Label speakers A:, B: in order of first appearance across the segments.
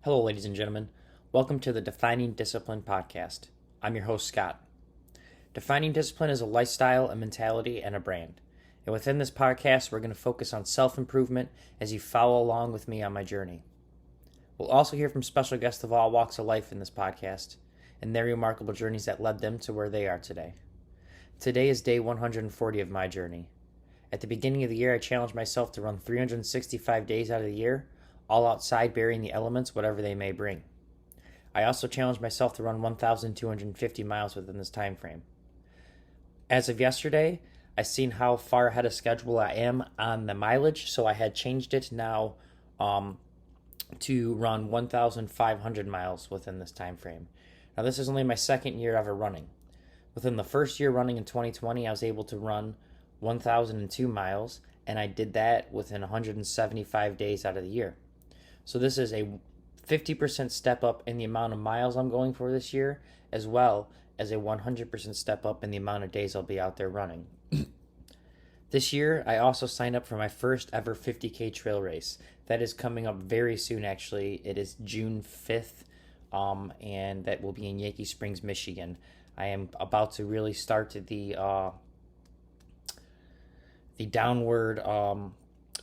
A: Hello, ladies and gentlemen. Welcome to the Defining Discipline podcast. I'm your host, Scott. Defining discipline is a lifestyle, a mentality, and a brand. And within this podcast, we're going to focus on self-improvement as you follow along with me on my journey. We'll also hear from special guests of all walks of life in this podcast and their remarkable journeys that led them to where they are today. Today is day 140 of my journey. At the beginning of the year, I challenged myself to run 365 days out of the year, all outside, burying the elements, whatever they may bring. I also challenged myself to run 1,250 miles within this time frame. As of yesterday, I've seen how far ahead of schedule I am on the mileage, so I had changed it now to run 1,500 miles within this time frame. Now, this is only my second year ever running. Within the first year running in 2020, I was able to run 1,002 miles, and I did that within 175 days out of the year. So this is a 50% step up in the amount of miles I'm going for this year, as well as a 100% step up in the amount of days I'll be out there running. This year, I also signed up for my first ever 50K trail race. That is coming up very soon, actually. It is June 5th, and that will be in Yankee Springs, Michigan. I am about to really start the downward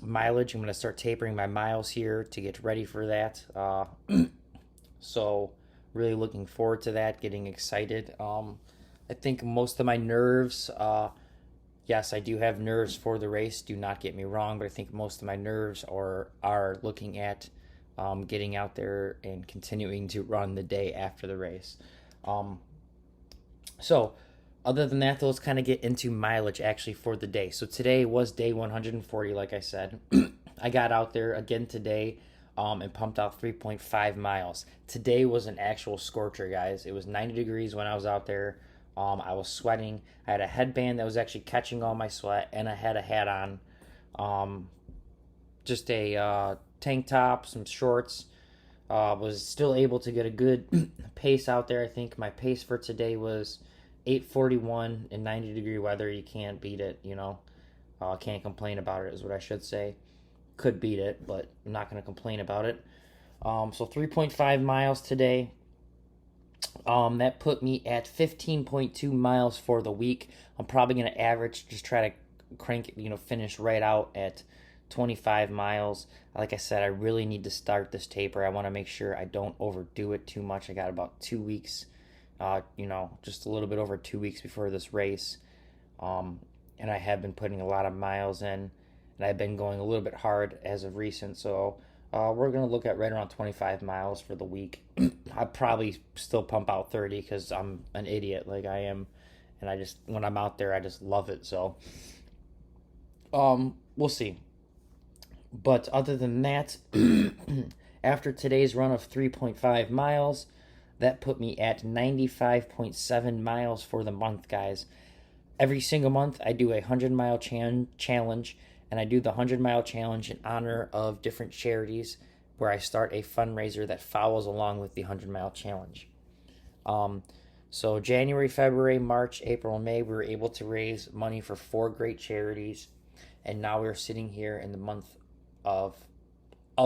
A: mileage. I'm going to start tapering my miles here to get ready for that. So really looking forward to that, getting excited. I think most of my nerves, yes, I do have nerves for the race, do not get me wrong, but I think most of my nerves are looking at getting out there and continuing to run the day after the race. So other than that, let's kind of get into mileage actually for the day. So today was day 140, like I said. I got out there again today and pumped out 3.5 miles. Today was an actual scorcher, guys. It was 90 degrees when I was out there. I was sweating. I had a headband that was actually catching all my sweat, and I had a hat on. Just a tank top, some shorts. Was still able to get a good pace out there. I think my pace for today was 8:41 in 90 degree weather. You can't beat it, can't complain about it is what I should say. Could beat it, but I'm not going to complain about it. So 3.5 miles today. That put me at 15.2 miles for the week. I'm probably going to average, just try to crank it, finish right out at 25 miles. Like I said, I really need to start this taper. I want to make sure I don't overdo it too much. I got about 2 weeks. Just a little bit over 2 weeks before this race. And I have been putting a lot of miles in, and I've been going a little bit hard as of recent. So we're going to look at right around 25 miles for the week. I probably still pump out 30 because I'm an idiot like I am. And when I'm out there, I just love it. So we'll see. But other than that, after today's run of 3.5 miles, that put me at 95.7 miles for the month, guys. Every single month, I do a 100-mile challenge, and I do the 100-mile challenge in honor of different charities where I start a fundraiser that follows along with the 100-mile challenge. So January, February, March, April, and May, we were able to raise money for 4 great charities, and now we're sitting here in the month of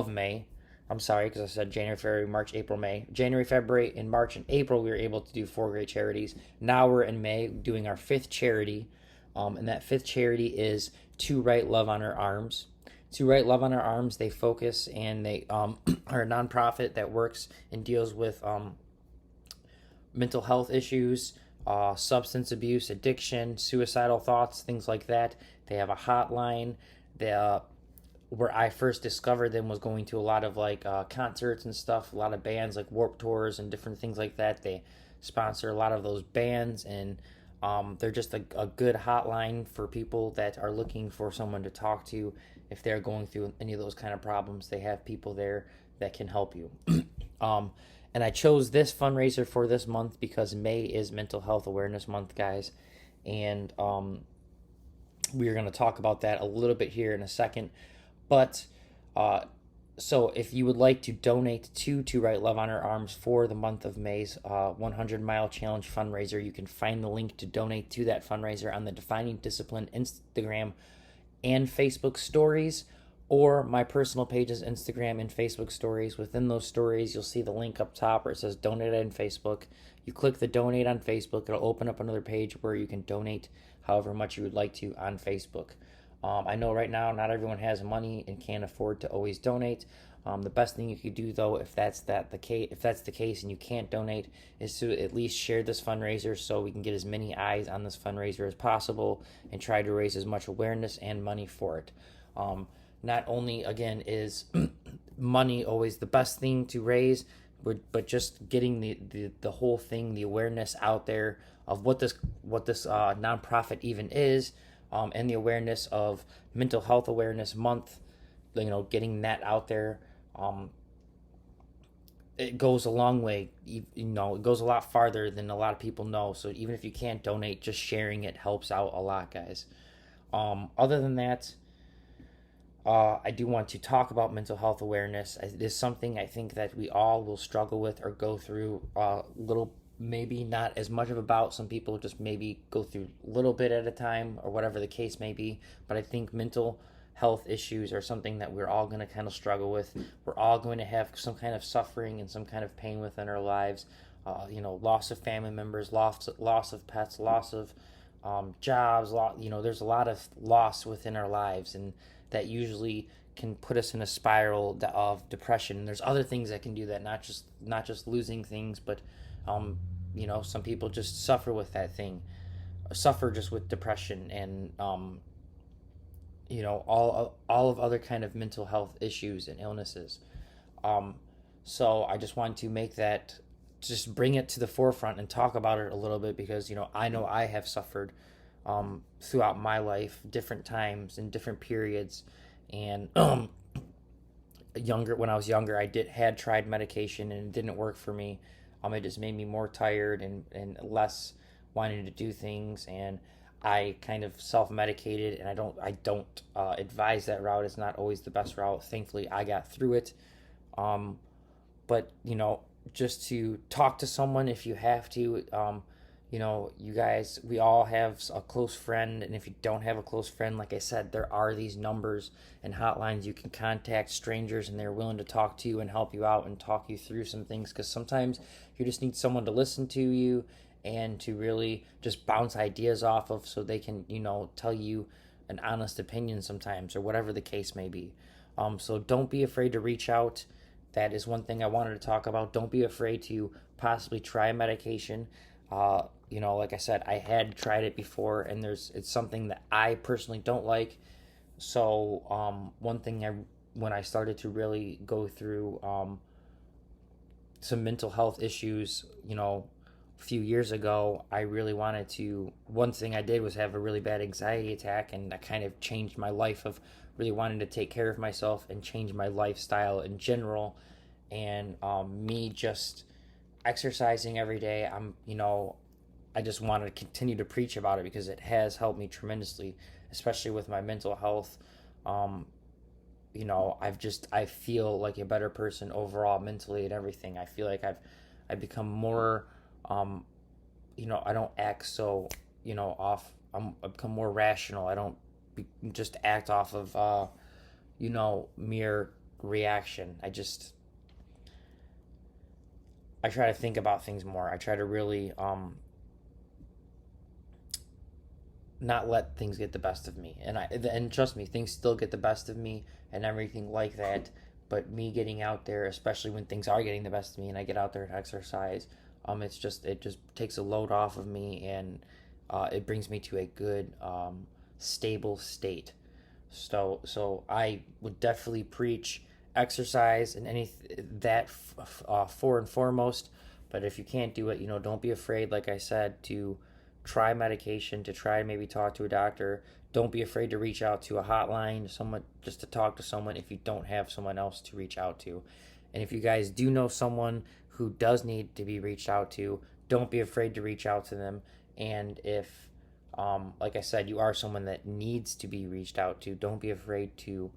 A: May. I'm sorry, because I said January, February, March, April, May. January, February, and March, and April, we were able to do 4 great charities. Now we're in May doing our 5th charity, and that 5th charity is To Write Love on Our Arms. To Write Love on Our Arms, they focus and they are a nonprofit that works and deals with mental health issues, substance abuse, addiction, suicidal thoughts, things like that. They have a hotline. Where I first discovered them was going to a lot of concerts and stuff, a lot of bands like Warped Tours and different things like that. They sponsor a lot of those bands, and they're just a good hotline for people that are looking for someone to talk to if they're going through any of those kind of problems. They have people there that can help you. And I chose this fundraiser for this month because May is Mental Health Awareness Month, guys, and we are going to talk about that a little bit here in a second. But so if you would like to donate to Write Love on Our Arms for the month of May's 100-mile challenge fundraiser, you can find the link to donate to that fundraiser on the Defining Discipline Instagram and Facebook stories, or my personal pages, Instagram and Facebook stories. Within those stories, you'll see the link up top where it says donate on Facebook. You click the donate on Facebook, it'll open up another page where you can donate however much you would like to on Facebook. I know right now not everyone has money and can't afford to always donate. The best thing you could do, though, if that's the case, and you can't donate, is to at least share this fundraiser so we can get as many eyes on this fundraiser as possible and try to raise as much awareness and money for it. Not only, again, is money always the best thing to raise, but just getting the whole thing, the awareness out there of what this nonprofit even is, and the awareness of Mental Health Awareness Month, getting that out there. It goes a long way. It goes a lot farther than a lot of people know. So even if you can't donate, just sharing it helps out a lot, guys. Other than that, I do want to talk about mental health awareness. It is something I think that we all will struggle with or go through a little, maybe not as much of a bout. Some people just maybe go through a little bit at a time or whatever the case may be. But I think mental health issues are something that we're all going to kind of struggle with. We're all going to have some kind of suffering and some kind of pain within our lives. Loss of family members, loss of pets, loss of jobs. There's a lot of loss within our lives, and that usually can put us in a spiral of depression. There's other things that can do that, not just losing things, but some people just suffer with that thing, suffer just with depression and all of other kind of mental health issues and illnesses. So I just wanted to just bring it to the forefront and talk about it a little bit because I know I have suffered throughout my life, different times and different periods, and when I was younger, I had tried medication and it didn't work for me. It just made me more tired and less wanting to do things, and I kind of self-medicated, and I don't advise that route. It's not always the best route. Thankfully, I got through it. But just to talk to someone if you have to. You guys, we all have a close friend, and if you don't have a close friend, like I said, there are these numbers and hotlines you can contact strangers, and they're willing to talk to you and help you out and talk you through some things, because sometimes you just need someone to listen to you and to really just bounce ideas off of, so they can tell you an honest opinion sometimes, or whatever the case may be. So don't be afraid to reach out. That is one thing I wanted to talk about. Don't be afraid to possibly try medication. Like I said, I had tried it before, and it's something that I personally don't like. So one thing when I started to really go through some mental health issues, a few years ago, I really wanted to. One thing I did was have a really bad anxiety attack, and that kind of changed my life of really wanting to take care of myself and change my lifestyle in general. And me just exercising every day, I just wanted to continue to preach about it because it has helped me tremendously, especially with my mental health. I feel like a better person overall mentally and everything. I feel like I've become more, I don't act so, off. I've become more rational. I don't just act off of, mere reaction. I try to think about things more. I try to really, not let things get the best of me, and trust me, things still get the best of me and everything like that. But me getting out there, especially when things are getting the best of me, and I get out there and exercise, it just takes a load off of me, and it brings me to a good stable state. So I would definitely preach exercise and that for and foremost. But if you can't do it, don't be afraid, like I said, to try medication, to try and maybe talk to a doctor. Don't be afraid to reach out to a hotline, someone, just to talk to someone if you don't have someone else to reach out to. And if you guys do know someone who does need to be reached out to, don't be afraid to reach out to them. And if, like I said, you are someone that needs to be reached out to, don't be afraid to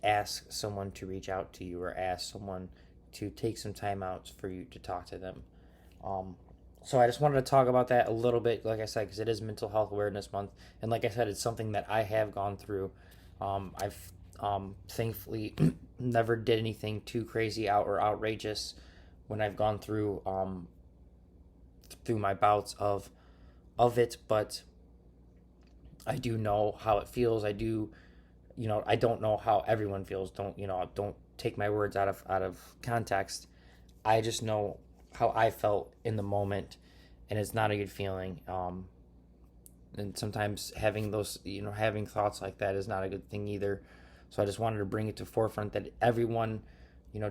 A: ask someone to reach out to you, or ask someone to take some time out for you to talk to them. So I just wanted to talk about that a little bit, like I said, because it is Mental Health Awareness Month, and like I said, it's something that I have gone through. I've Thankfully, never did anything too crazy out or outrageous when I've gone through my bouts of it, but I do know how it feels. I do, I don't know how everyone feels. Don't take my words out of context. I just know how I felt in the moment, and it's not a good feeling. And sometimes having thoughts like that is not a good thing either. So I just wanted to bring it to forefront that everyone,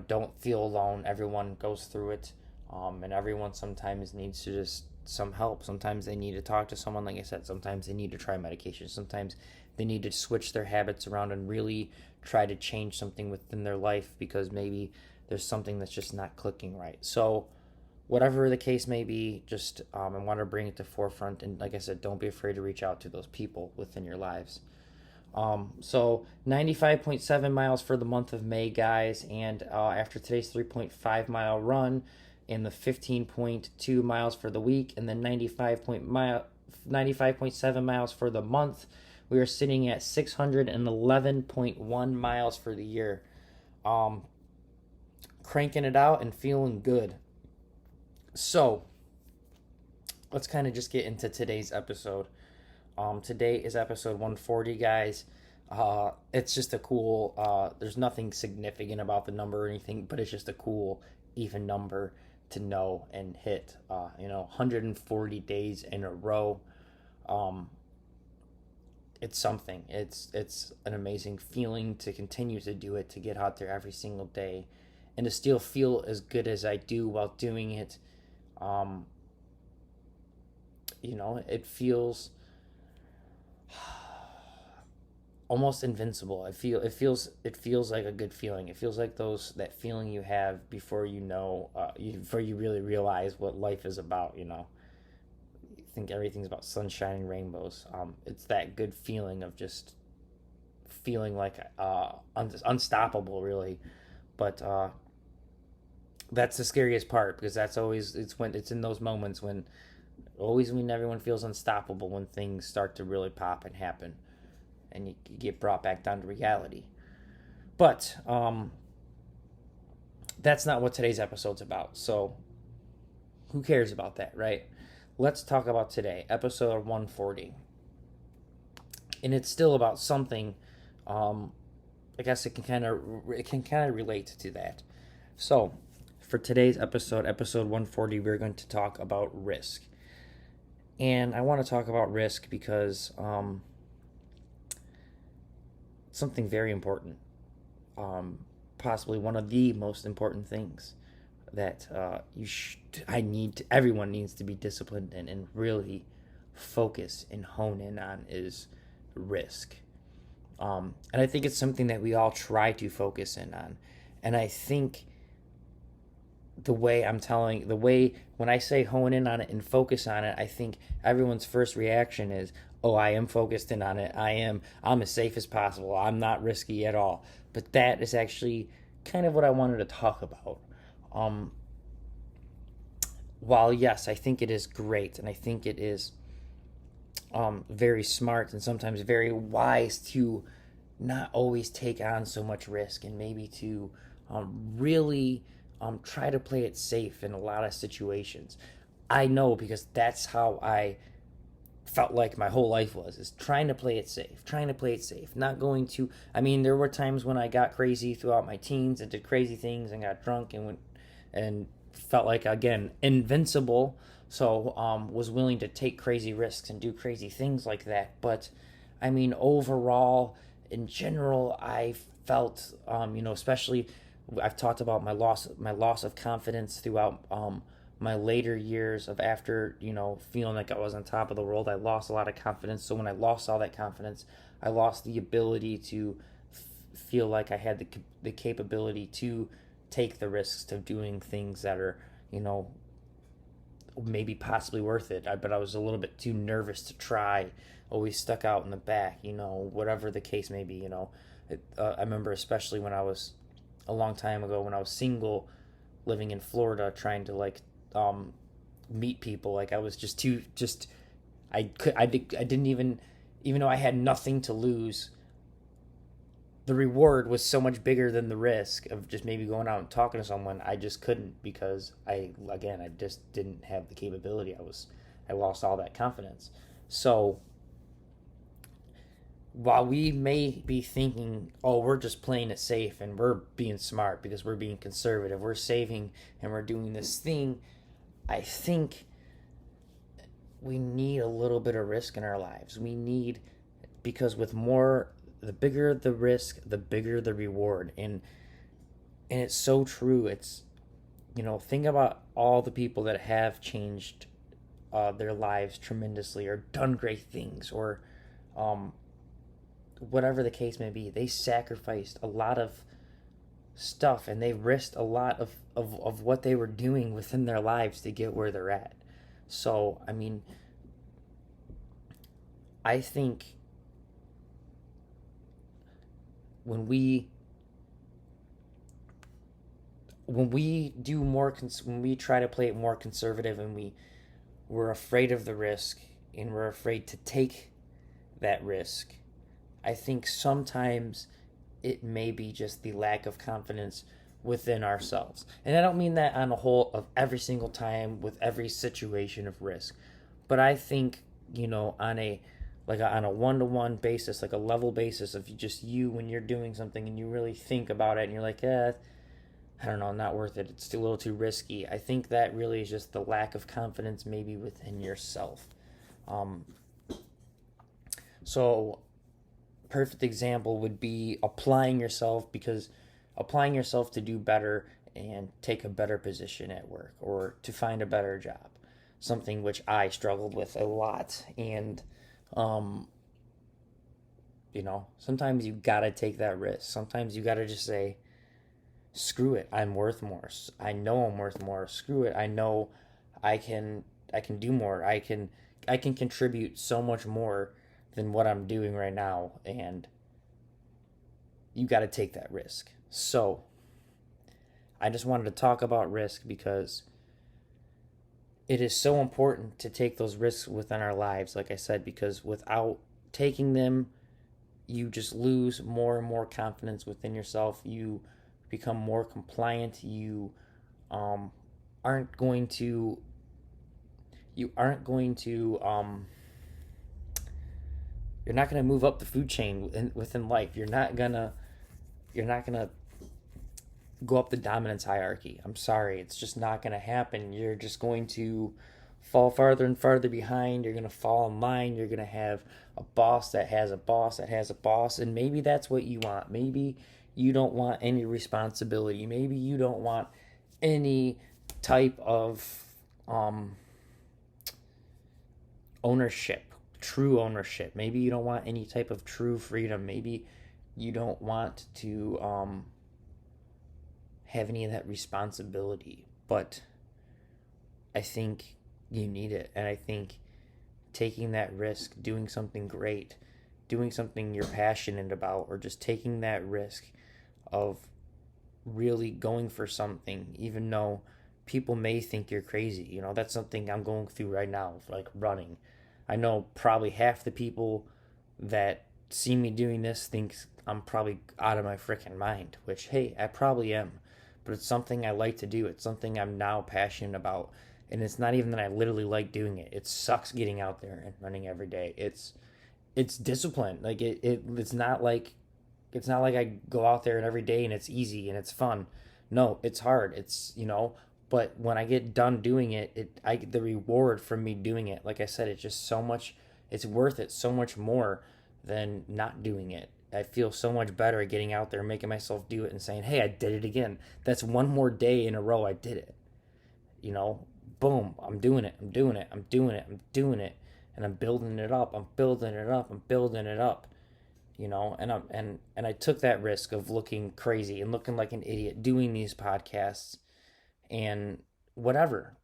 A: don't feel alone. Everyone goes through it, and everyone sometimes needs to just some help. Sometimes they need to talk to someone, like I said. Sometimes they need to try medication. Sometimes they need to switch their habits around and really try to change something within their life because maybe there's something that's just not clicking right. So whatever the case may be, just I want to bring it to forefront. And like I said, don't be afraid to reach out to those people within your lives. So 95.7 miles for the month of May, guys. And after today's 3.5 mile run and the 15.2 miles for the week and then 95.7 miles for the month, we are sitting at 611.1 miles for the year. Cranking it out and feeling good. So let's kind of just get into today's episode. Today is episode 140, guys. It's just a cool, there's nothing significant about the number or anything, but it's just a cool, even number to know and hit. 140 days in a row. It's something. It's an amazing feeling to continue to do it, to get out there every single day, and to still feel as good as I do while doing it. It feels almost invincible. It feels like a good feeling. It feels like that feeling you have before before you really realize what life is about. You think everything's about sunshine and rainbows. It's that good feeling of just feeling like unstoppable, really. But that's the scariest part because it's in those moments when everyone feels unstoppable, when things start to really pop and happen and you get brought back down to reality. But that's not what today's episode's about. So who cares about that, right? Let's talk about today, episode 140. And it's still about something. I guess it can kind of relate to that. So for today's episode 140, we're going to talk about risk. And I want to talk about risk because something very important, possibly one of the most important things that everyone needs to be disciplined in and really focus and hone in on is risk. And I think it's something that we all try to focus in on. And I think when I say hone in on it and focus on it, I think everyone's first reaction is, oh, I am focused in on it. I'm as safe as possible. I'm not risky at all. But that is actually kind of what I wanted to talk about. While yes, I think it is great, and I think it is very smart and sometimes very wise to not always take on so much risk and maybe to really try to play it safe in a lot of situations. I know because that's how I felt like my whole life is trying to play it safe, not going to. I mean, there were times when I got crazy throughout my teens and did crazy things and got drunk and felt like, again, invincible. So was willing to take crazy risks and do crazy things like that. But I mean, overall, in general, I felt especially I've talked about my loss of confidence throughout my later years of after feeling like I was on top of the world. I lost a lot of confidence. So when I lost all that confidence, I lost the ability to feel like I had the capability to take the risks of doing things that are maybe possibly worth it. But I was a little bit too nervous to try. Always stuck out in the back. Whatever the case may be. I remember especially when I was a long time ago when I was single, living in Florida, trying to meet people. I was I didn't even though I had nothing to lose, the reward was so much bigger than the risk of just maybe going out and talking to someone. I just couldn't because I just didn't have the capability. I lost all that confidence. So while we may be thinking, oh, we're just playing it safe and we're being smart because we're being conservative, we're saving and we're doing this thing, I think we need a little bit of risk in our lives. We need, because with more, the bigger the risk, the bigger the reward. And it's so true. It's, think about all the people that have changed their lives tremendously or done great things or um, whatever the case may be. They sacrificed a lot of stuff and they risked a lot of what they were doing within their lives to get where they're at. So, I mean, I think when we when we try to play it more conservative and we're afraid of the risk and we're afraid to take that risk, I think sometimes it may be just the lack of confidence within ourselves. And I don't mean that on a whole of every single time with every situation of risk, but I think, on a one-to-one basis, like a level basis of just you when you're doing something and you really think about it and you're like, I don't know, not worth it. It's a little too risky. I think that really is just the lack of confidence maybe within yourself. Um, so perfect example would be applying yourself to do better and take a better position at work or to find a better job, something which I struggled with a lot. And um, sometimes you gotta take that risk. Sometimes you gotta just say, screw it, I'm worth more. I know I'm worth more. Screw it, I know I can do more. I can contribute so much more than what I'm doing right now, and you got to take that risk. So, I just wanted to talk about risk because it is so important to take those risks within our lives, like I said, because without taking them, you just lose more and more confidence within yourself. You become more compliant. Um, aren't going to you aren't going to you're not going to move up the food chain within life. You're not gonna go up the dominance hierarchy. I'm sorry, it's just not going to happen. You're just going to fall farther and farther behind. You're going to fall in line. You're going to have a boss that has a boss that has a boss, and maybe that's what you want. Maybe you don't want any responsibility. Maybe you don't want any type of ownership, true ownership. Maybe you don't want any type of true freedom. Maybe you don't want to have any of that responsibility. But I think you need it. And I think taking that risk, doing something great, doing something you're passionate about, or just taking that risk of really going for something, even though people may think you're crazy. That's something I'm going through right now, like running. I know probably half the people that see me doing this thinks I'm probably out of my freaking mind, which, hey, I probably am. But it's something I like to do. It's something I'm now passionate about. And it's not even that I literally like doing it. It sucks getting out there and running every day. It's discipline. Like it's not like I go out there and every day and it's easy and it's fun. No, it's hard. But when I get done doing it, I get the reward from me doing it. Like I said, it's just so much. It's worth it so much more than not doing it. I feel so much better getting out there, making myself do it, and saying, "Hey, I did it again. That's one more day in a row. I did it." You know, Boom. I'm doing it. I'm doing it. I'm doing it. I'm doing it, and I'm building it up. I'm building it up. I'm building it up. And I took that risk of looking crazy and looking like an idiot doing these podcasts and whatever.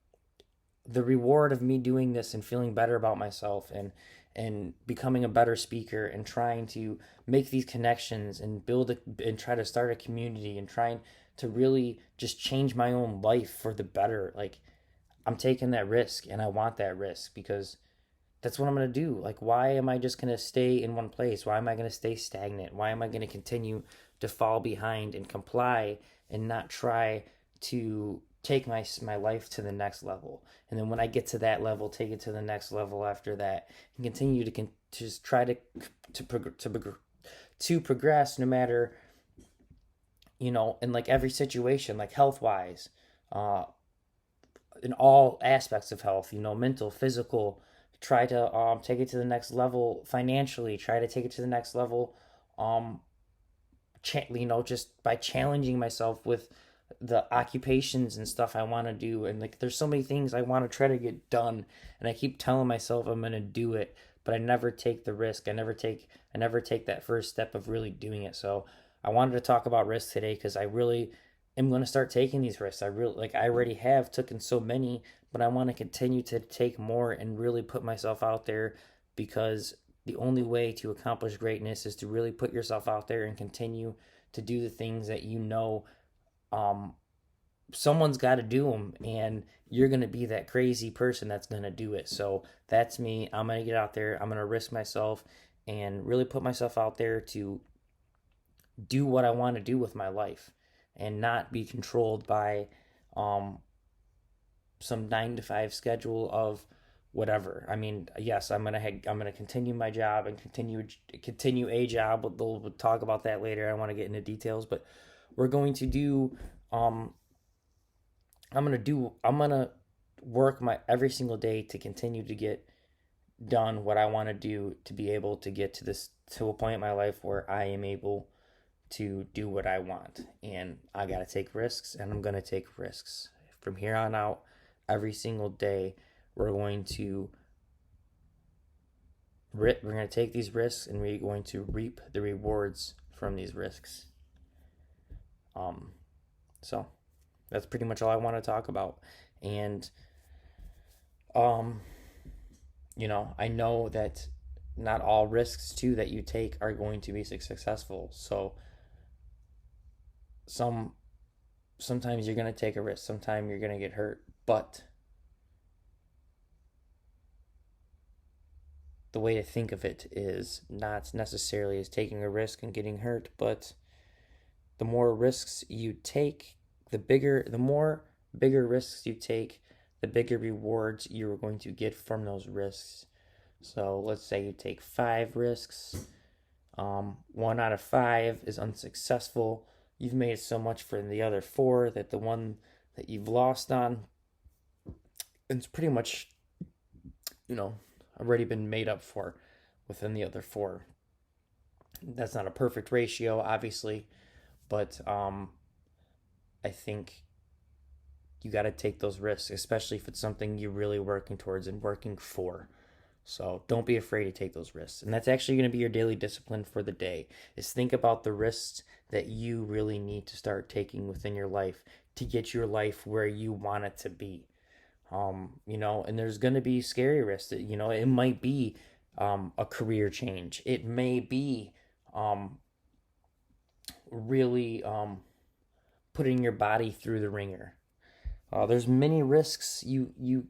A: The reward of me doing this and feeling better about myself and becoming a better speaker and trying to make these connections and and try to start a community and trying to really just change my own life for the better. Like, I'm taking that risk and I want that risk because that's what I'm going to do. Like, why am I just going to stay in one place? Why am I going to stay stagnant? Why am I going to continue to fall behind and comply and not try to take my life to the next level? And then when I get to that level, take it to the next level after that, and continue to just try to progress, no matter, in like every situation, like health wise, uh, in all aspects of health, mental, physical. Try to take it to the next level financially. Try to take it to the next level, um, just by challenging myself with the occupations and stuff I want to do. And like, there's so many things I want to try to get done, and I keep telling myself I'm gonna do it, but I never take the risk. I never take that first step of really doing it. So I wanted to talk about risk today because I really am going to start taking these risks. I already have taken so many, but I want to continue to take more and really put myself out there, because the only way to accomplish greatness is to really put yourself out there and continue to do the things that um, someone's got to do them, and you're going to be that crazy person that's going to do it. So that's me. I'm going to get out there. I'm going to risk myself and really put myself out there to do what I want to do with my life, and not be controlled by um, some 9 to 5 schedule of whatever. I mean, yes, I'm gonna continue my job and continue a job. But we'll talk about that later. I want to get into details, but we're going to do. Um, I'm gonna work my every single day to continue to get done what I want to do, to be able to get to a point in my life where I am able to do what I want. And I got to take risks, and I'm going to take risks from here on out. Every single day, we're going to take these risks, and we're going to reap the rewards from these risks. Um, so that's pretty much all I want to talk about. And um, I know that not all risks too that you take are going to be successful. So sometimes you're going to take a risk, sometimes you're going to get hurt, but the way to think of it is not necessarily as taking a risk and getting hurt, but the more risks you take, the more bigger risks you take, the bigger rewards you're going to get from those risks. So let's say you take 5 risks, 1 out of 5 is unsuccessful. You've made it so much for the other 4 that the one that you've lost on, it's pretty much, already been made up for within the other 4. That's not a perfect ratio, obviously, but I think you got to take those risks, especially if it's something you're really working towards and working for. So don't be afraid to take those risks. And that's actually going to be your daily discipline for the day, is think about the risks that you really need to start taking within your life to get your life where you want it to be. And there's going to be scary risks. It might be a career change. It may be really putting your body through the ringer. There's many risks you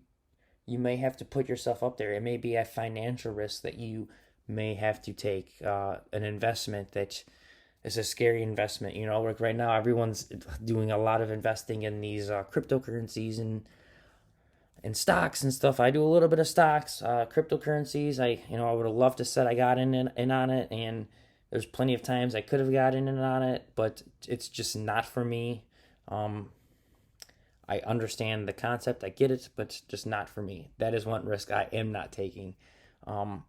A: may have to put yourself up there. It may be a financial risk that you may have to take, an investment that is a scary investment. Like right now, everyone's doing a lot of investing in these cryptocurrencies and stocks and stuff. I do a little bit of stocks, cryptocurrencies. I would have loved to said I got in on it, and there's plenty of times I could have gotten in on it, but it's just not for me. I understand the concept, I get it, but just not for me. That is one risk I am not taking. Um,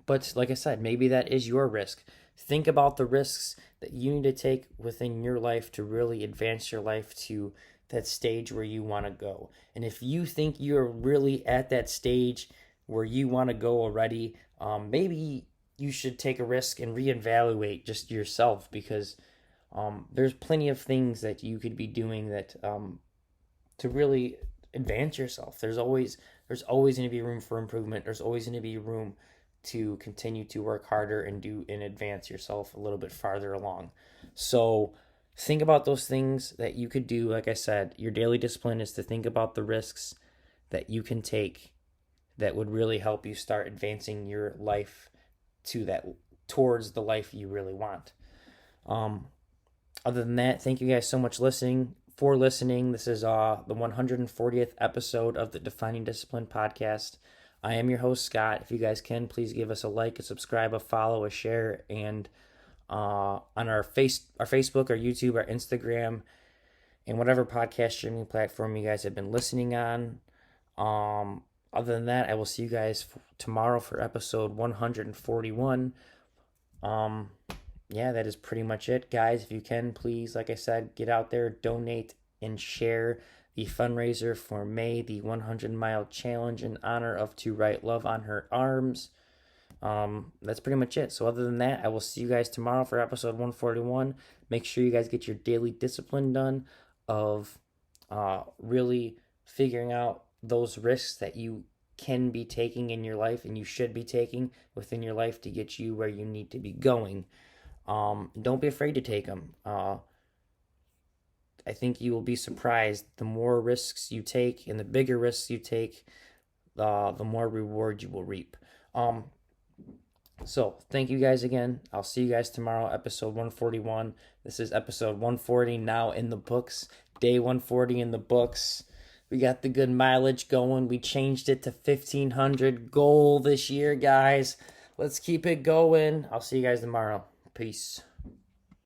A: but like I said, maybe that is your risk. Think about the risks that you need to take within your life to really advance your life to that stage where you want to go. And if you think you're really at that stage where you want to go already, maybe you should take a risk and reevaluate just yourself, because there's plenty of things that you could be doing that to really advance yourself. There's always going to be room for improvement. There's always going to be room to continue to work harder and advance yourself a little bit farther along. So think about those things that you could do. Like I said, your daily discipline is to think about the risks that you can take that would really help you start advancing your life towards the life you really want. Other than that, thank you guys so much for listening. This is the 140th episode of the Defining Discipline podcast. I am your host, Scott. If you guys can, please give us a like, a subscribe, a follow, a share, and on our Facebook, our YouTube, our Instagram, and whatever podcast streaming platform you guys have been listening on. Other than that, I will see you guys tomorrow for episode 141. Yeah, that is pretty much it, guys. If you can, please, like I said, get out there, donate, and share the fundraiser for May, the 100-mile challenge in honor of To Write Love on Her Arms. That's pretty much it. So other than that, I will see you guys tomorrow for episode 141. Make sure you guys get your daily discipline done of really figuring out those risks that you can be taking in your life and you should be taking within your life to get you where you need to be going. Don't be afraid to take them. I think you will be surprised. The more risks you take and the bigger risks you take, the more reward you will reap. So thank you guys again. I'll see you guys tomorrow, episode 141. This is episode 140 now in the books. Day 140 in the books. We got the good mileage going. We changed it to 1,500 goal this year, guys. Let's keep it going. I'll see you guys tomorrow. Peace.